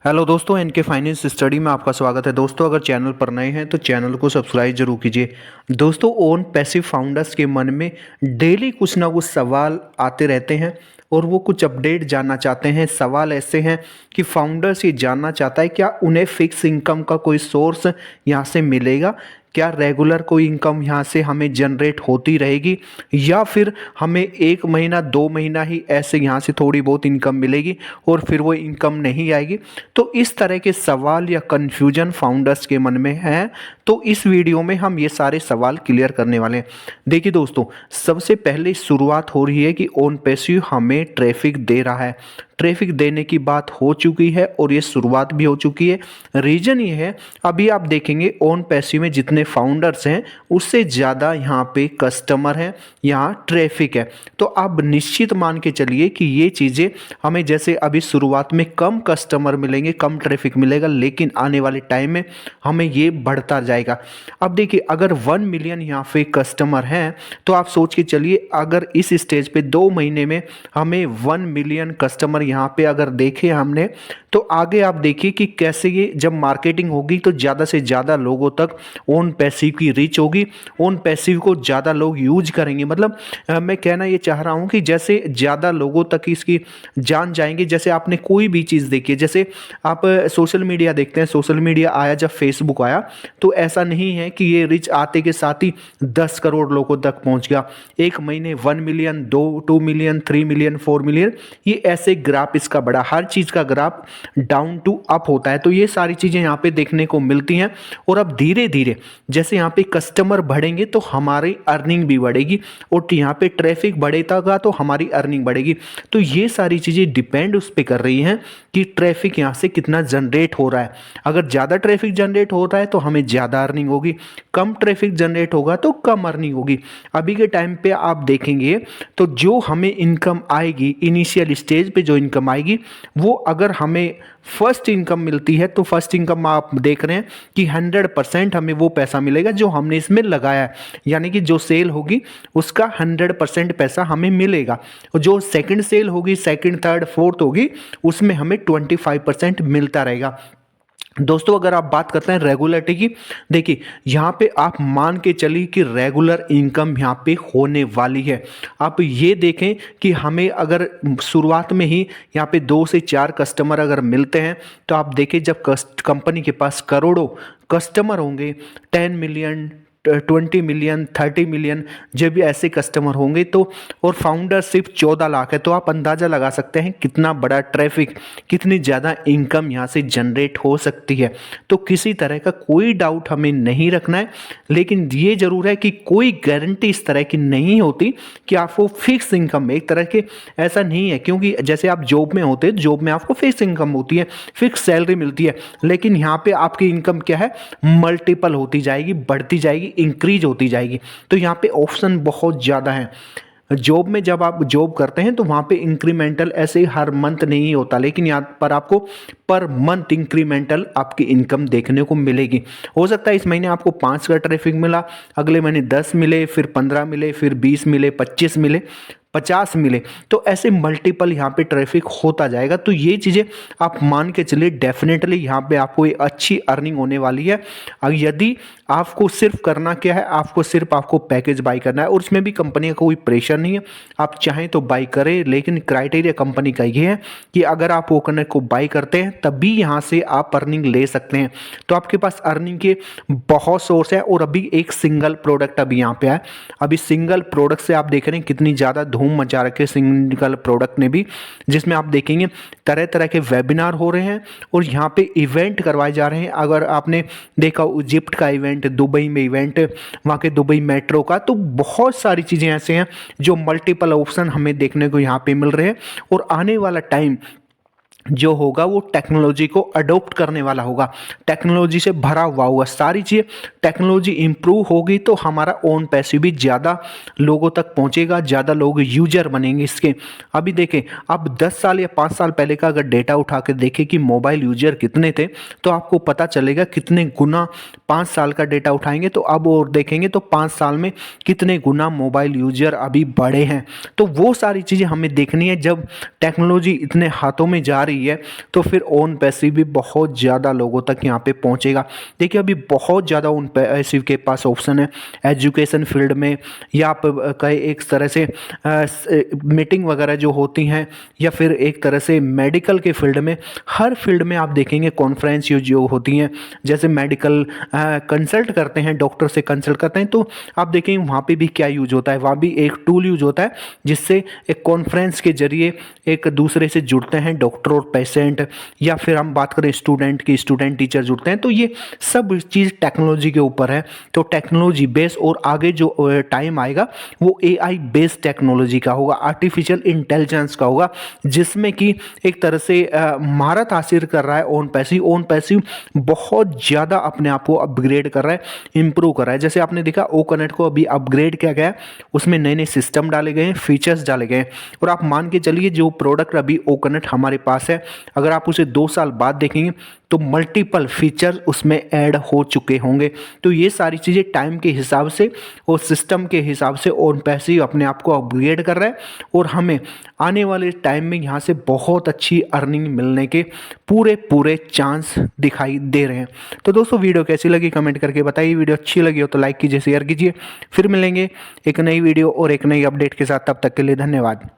Hello दोस्तों, N K finance study में आपका स्वागत है। दोस्तों, अगर चैनल पर नए हैं तो चैनल को सब्सक्राइब जरूर कीजिए। दोस्तों, ओन पैसिव फाउंडर्स के मन में डेली कुछ ना कुछ सवाल आते रहते हैं और वो कुछ अपडेट जानना चाहते हैं। सवाल ऐसे हैं कि फाउंडर्स ये जानना चाहता है क्या उन्हें फिक्स इनकम का कोई सोर्स यहाँ से मिलेगा, क्या रेगुलर कोई इनकम यहाँ से हमें जनरेट होती रहेगी, या फिर हमें 1 महीना 2 महीना ही ऐसे यहाँ से थोड़ी बहुत इनकम मिलेगी और फिर वो इनकम नहीं आएगी। तो इस तरह के सवाल या कन्फ्यूजन फाउंडर्स के मन में है, तो इस वीडियो में हम ये सारे सवाल क्लियर करने वाले हैं। देखिए दोस्तों, सबसे पहले शुरुआत हो रही है कि ओन पैसिव हमें ट्रैफिक दे रहा है। ट्रैफिक देने की बात हो चुकी है और ये शुरुआत भी हो चुकी है। रीज़न ये है, अभी आप देखेंगे ओन पैसिव में जितने फाउंडर्स हैं उससे ज़्यादा यहाँ पे कस्टमर हैं, यहाँ ट्रैफिक है। तो आप निश्चित मान के चलिए कि ये चीज़ें हमें, जैसे अभी शुरुआत में कम कस्टमर मिलेंगे, कम ट्रैफिक मिलेगा, लेकिन आने वाले टाइम में हमें ये बढ़ता जाएगा। अब देखिए, अगर 1 मिलियन यहाँ पे कस्टमर हैं तो आप सोच के चलिए, अगर इस स्टेज पे 2 महीने में हमें 1 मिलियन कस्टमर यहाँ पे अगर देखे हमने, तो आगे आप देखिए कि कैसे ये जब मार्केटिंग होगी तो ज़्यादा से ज़्यादा लोगों तक ओन पैसिव की रीच होगी, ओन पैसिव को ज़्यादा लोग यूज करेंगे। मतलब मैं कहना ये चाह रहा हूँ कि जैसे ज़्यादा लोगों तक इसकी जान जाएंगे। जैसे आपने कोई भी चीज़ देखी है, जैसे आप सोशल मीडिया देखते हैं, सोशल मीडिया आया जब फेसबुक आया तो ऐसा नहीं है कि ये रीच आते के साथ ही 10 करोड़ लोगों तक पहुँच गया। 1 महीने 1 मिलियन, 2 मिलियन, 3 मिलियन, 4 मिलियन, ये ऐसे ग्राफ इसका बड़ा, हर चीज़ का ग्राफ डाउन टू अप होता है। तो ये सारी चीज़ें यहाँ पे देखने को मिलती हैं। और अब धीरे धीरे जैसे यहाँ पे कस्टमर बढ़ेंगे तो हमारी अर्निंग भी बढ़ेगी, और यहाँ पे ट्रैफिक बढ़ेगा तो हमारी अर्निंग बढ़ेगी। तो ये सारी चीज़ें डिपेंड उस पर कर रही हैं कि ट्रैफिक यहाँ से कितना जनरेट हो रहा है। अगर ज़्यादा ट्रैफिक जनरेट हो रहा है तो हमें ज़्यादा अर्निंग होगी, कम ट्रैफिक जनरेट होगा तो कम अर्निंग होगी। अभी के टाइम पे आप देखेंगे तो जो हमें इनकम आएगी, इनिशियल स्टेज पे जो इनकम आएगी, वो अगर हमें फर्स्ट इनकम मिलती है तो फर्स्ट इनकम आप देख रहे हैं कि 100% हमें वो पैसा मिलेगा जो हमने इसमें लगाया है। यानी कि जो सेल होगी उसका 100% पैसा हमें मिलेगा, और जो सेकंड सेल होगी, सेकंड, थर्ड, फोर्थ होगी, उसमें हमें 25% मिलता रहेगा। दोस्तों, अगर आप बात करते हैं रेगुलरिटी की, देखिए यहाँ पे आप मान के चलिए कि रेगुलर इनकम यहाँ पे होने वाली है। आप ये देखें कि हमें अगर शुरुआत में ही यहाँ पे 2 से 4 कस्टमर अगर मिलते हैं, तो आप देखें जब कंपनी के पास करोड़ों कस्टमर होंगे, 10 मिलियन, 20 मिलियन, 30 मिलियन, जब भी ऐसे कस्टमर होंगे, तो और फाउंडर सिर्फ 14 लाख है, तो आप अंदाज़ा लगा सकते हैं कितना बड़ा ट्रैफिक, कितनी ज़्यादा इनकम यहाँ से जनरेट हो सकती है। तो किसी तरह का कोई डाउट हमें नहीं रखना है, लेकिन ये ज़रूर है कि कोई गारंटी इस तरह की नहीं होती कि आपको फिक्स इनकम, एक तरह के ऐसा नहीं है, क्योंकि जैसे आप जॉब में होते हैं, जॉब में आपको फिक्स इनकम होती है, फिक्स सैलरी मिलती है, लेकिन यहाँ पे आपकी इनकम क्या है, मल्टीपल होती जाएगी, बढ़ती जाएगी, इंक्रीज होती जाएगी। तो यहाँ पे ऑप्शन बहुत ज़्यादा है। जॉब में जब आप जॉब करते हैं तो वहाँ पे इंक्रीमेंटल ऐसे हर मंथ नहीं होता, लेकिन यहाँ पर आपको पर मंथ इंक्रीमेंटल आपकी इनकम देखने को मिलेगी। हो सकता है इस महीने आपको 5 का ट्रैफिक मिला, अगले महीने 10 मिले, फिर 15 मिले, फिर 20 मिले, 25 मिले, 50 मिले, तो ऐसे मल्टीपल यहाँ पे ट्रैफिक होता जाएगा। तो ये चीज़ें आप मान के चलिए, डेफिनेटली यहाँ पे आपको एक अच्छी अर्निंग होने वाली है। यदि आपको सिर्फ करना क्या है, आपको पैकेज बाई करना है, और उसमें भी कंपनी का कोई प्रेशर नहीं है, आप चाहें तो बाई करें, लेकिन क्राइटेरिया कंपनी का ये है कि अगर आप वो करने को बाई करते हैं तभी यहाँ से आप अर्निंग ले सकते हैं। तो आपके पास अर्निंग के बहुत सोर्स है, और अभी एक सिंगल प्रोडक्ट अभी यहाँ पे है। अभी सिंगल प्रोडक्ट से आप देख रहे हैं कितनी ज़्यादा धूम मचा रखे सिंगल प्रोडक्ट ने भी, जिसमें आप देखेंगे तरह तरह के वेबिनार हो रहे हैं और यहाँ पे इवेंट करवाए जा रहे हैं। अगर आपने देखा इजिप्ट का इवेंट, दुबई में इवेंट, वहाँ के दुबई मेट्रो का, तो बहुत सारी चीज़ें ऐसे हैं जो मल्टीपल ऑप्शन हमें देखने को यहाँ पे मिल रहे हैं। और आने वाला टाइम जो होगा वो टेक्नोलॉजी को अडोप्ट करने वाला होगा, टेक्नोलॉजी से भरा हुआ होगा। सारी चीज़ें टेक्नोलॉजी इंप्रूव होगी तो हमारा ओन पैसिव भी ज़्यादा लोगों तक पहुंचेगा, ज़्यादा लोग यूजर बनेंगे इसके। अभी देखें, अब 10 साल या 5 साल पहले का अगर डेटा उठा के देखें कि मोबाइल यूजर कितने थे, तो आपको पता चलेगा कितने गुना। 5 साल का डेटा उठाएंगे तो अब और देखेंगे तो 5 साल में कितने गुना मोबाइल यूजर अभी बढ़े हैं। तो वो सारी चीज़ें हमें देखनी है। जब टेक्नोलॉजी इतने हाथों में जा रही है तो फिर ओन पैसिव भी बहुत ज़्यादा लोगों तक यहाँ पे पहुँचेगा। देखिए अभी बहुत ज़्यादा ओन पैसिव के पास ऑप्शन है एजुकेशन फील्ड में, या आप कहे एक तरह से मीटिंग वगैरह जो होती हैं, या फिर एक तरह से मेडिकल के फील्ड में, हर फील्ड में आप देखेंगे कॉन्फ्रेंस जो होती हैं, जैसे मेडिकल कंसल्ट करते हैं, डॉक्टर से कंसल्ट करते हैं, तो आप देखेंगे वहाँ पे भी क्या यूज होता है, वहाँ भी एक टूल यूज होता है जिससे एक कॉन्फ्रेंस के जरिए एक दूसरे से जुड़ते हैं डॉक्टर और पेशेंट, या फिर हम बात करें स्टूडेंट की, स्टूडेंट टीचर जुड़ते हैं। तो ये सब चीज़ टेक्नोलॉजी के ऊपर है। तो टेक्नोलॉजी बेस और आगे जो टाइम आएगा वो AI बेस्ड टेक्नोलॉजी का होगा, आर्टिफिशियल इंटेलिजेंस का होगा, जिसमें कि एक तरह से महारत हासिल कर रहा है ओन पैसिव। ओन पैसिव बहुत ज़्यादा अपने आप को अपग्रेड कर रहा है, इंप्रूव कर रहा है। जैसे आपने देखा ओ कनेक्ट को अभी अपग्रेड किया गया है, उसमें नए नए सिस्टम डाले गए हैं, फीचर्स डाले गए हैं, और आप मान के चलिए जो प्रोडक्ट अभी ओ कनेक्ट हमारे पास है, अगर आप उसे 2 साल बाद देखेंगे तो मल्टीपल फीचर उसमें ऐड हो चुके होंगे। तो ये सारी चीज़ें टाइम के हिसाब से और सिस्टम के हिसाब से ओन पैसिव अपने आप को अपग्रेड कर रहा है, और हमें आने वाले टाइम में यहाँ से बहुत अच्छी अर्निंग मिलने के पूरे चांस दिखाई दे रहे हैं। तो दोस्तों वीडियो कैसी लगी कमेंट करके बताइए। वीडियो अच्छी लगी हो तो लाइक कीजिए, शेयर कीजिए। फिर मिलेंगे एक नई वीडियो और एक नई अपडेट के साथ, तब तक के लिए धन्यवाद।